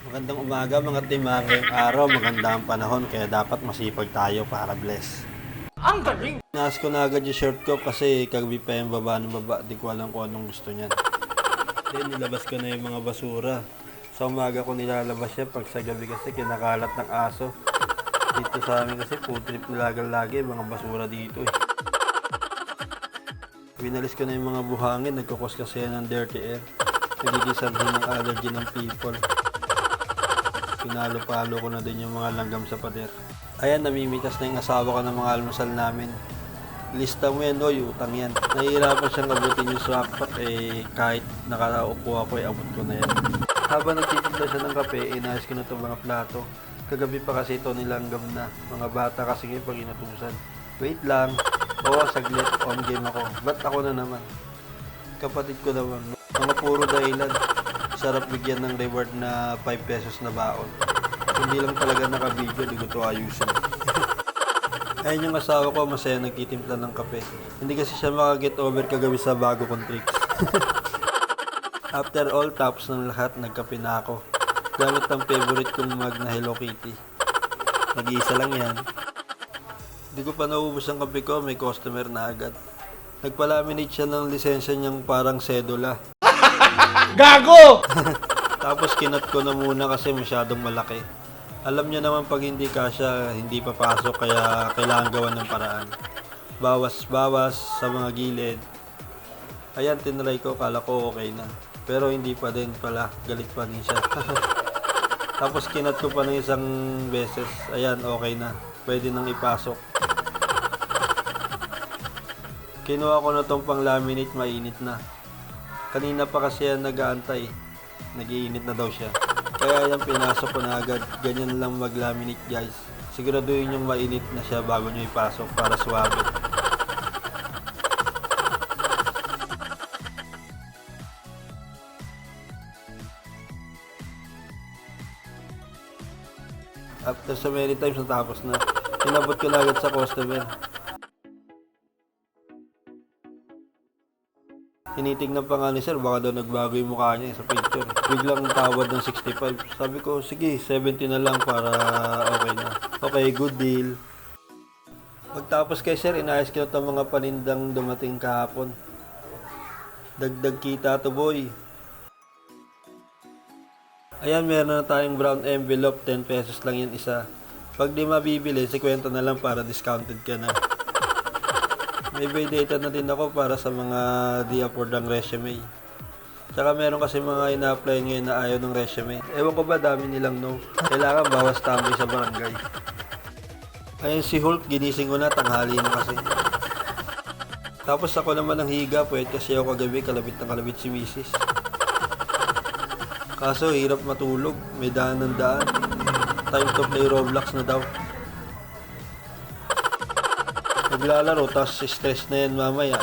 Magandang umaga mga team, ngayong araw maganda ang panahon kaya dapat masipag tayo para bless. Ang galing! Naas ko na agad yung shirt ko kasi kagabi pa yung baba ng baba, di ko alam kung anong gusto niyan. Then nilabas ko na yung mga basura. Sa umaga ko nilalabas yan pag sa gabi kasi kinakalat ng aso. Dito sa amin kasi food trip lagi mga basura dito eh. Winalis ko na yung mga buhangin, nagkukos kasi yan ng dirty air. Nagiging sanhin ng allergy ng people. Pinalo-palo ko na din yung mga langgam sa pader. Ayan, namimitas na yung asawa ko ng mga almusal namin. Lista mo yan, oy, utang yan. Nahihirapan siyang abutin yung swakpat, kahit nakaupo ako, abot ko na yan. Habang nagtitimpla siya ng kape, inayos ko na itong mga plato. Kagabi pa kasi ito nilanggam na. Mga bata kasi ngayon pag inutusan. Wait lang. Oo, saglit. On game ako. Ba't ako na naman? Kapatid ko naman. Mga puro dahilan. Sarap bigyan ng reward na 5 pesos na baon. Hindi lang talaga naka-video, di ko ito ayusin. Ayun yung asawa ko, masaya nagtitimpla ng kape. Hindi kasi siya makaget over kagabi sa bago kong tricks. After all, tapos ng lahat, nagkape na ako. Gamit ang favorite kong mug na Hello Kitty. Nag-iisa lang yan. Di ko pa naubos ang kape ko, may customer na agad. Nagpalaminate siya ng lisensya niyang parang sedula. Gago! Tapos kinat ko na muna kasi masyadong malaki. Alam niya naman pag hindi kasya, hindi papasok kaya kailangan gawan ng paraan. Bawas-bawas sa mga gilid. Ayan, tinry ko, kala ko okay na. Pero hindi pa din pala, galit pa din siya. Tapos kinat ko pa ng isang beses. Ayan, okay na. Pwede nang ipasok. Kinuha ko na tong pang laminate, mainit na. Kanina pa kasi yan nag-aantay. Nag-iinit na daw siya. Kaya yan pinasok ko na agad. Ganyan lang mag-laminate guys. Siguraduhin yung mainit na siya bago nyo ipasok para suwabe. After so many times natapos na. Inabot ko na agad sa customer. Tinitignan pa nga ni sir, baka daw nagbago yung mukha niya sa picture. Biglang tawad ng 65. Sabi ko, sige, 70 na lang para okay na. Okay, good deal. Pagtapos kay sir, inayos ko na itong mga panindang dumating kahapon. Dagdag kita to boy. Ayan, meron na tayong brown envelope, 10 pesos lang yan isa. Pag di mabibili, 50 na lang para discounted ka na. May buy data na din ako para sa mga di afford ang resume. Tsaka meron kasi mga ina-apply ngayon na ayaw ng resume. Ewan ko ba, dami nilang no. Kailangan bawas tambay sa barangay. Ayun si Hulk, ginising ko na, tanghali na kasi. Tapos ako naman ang higa, pwede kasi ako kagabi, kalabit na kalabit si Mrs. Kaso hirap matulog, may daan ng daan. Time to play Roblox na daw. Naglalaro, tapos stress na yan mamaya.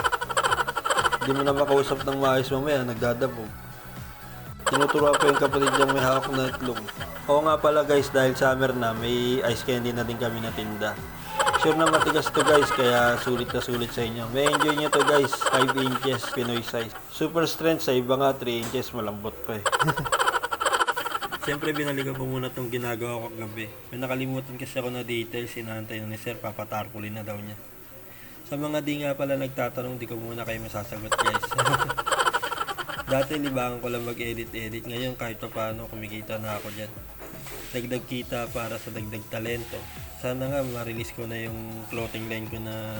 Hindi mo na makausap ng maayos mamaya, nagdadabog. Tinuturuan ko yung kapatid niyang may hawak na itlog. Oo nga pala guys, dahil summer na, may ice candy na din kami na tinda. Sure na matigas to guys, kaya sulit na sulit sa inyo. May enjoy nyo to guys, 5 inches, Pinoy size. Super strength, sa iba nga 3 inches, malambot pa eh. Siyempre binalikan ko muna itong ginagawa ko kagabi. May nakalimutan kasi ako na details, sinantay na ni sir, papatarpulin na daw niya. Sa mga di nga pala nagtatanong, di ko muna kayo masasagot guys. Dati libangan ko lang mag-edit-edit. Ngayon kahit pa paano kumikita na ako dyan. Dagdag kita para sa dagdag talento. Sana nga ma-release ko na yung clothing line ko na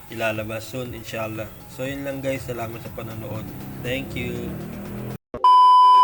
ilalabas soon inshallah. So yun lang guys, salamat sa panonood. Thank you.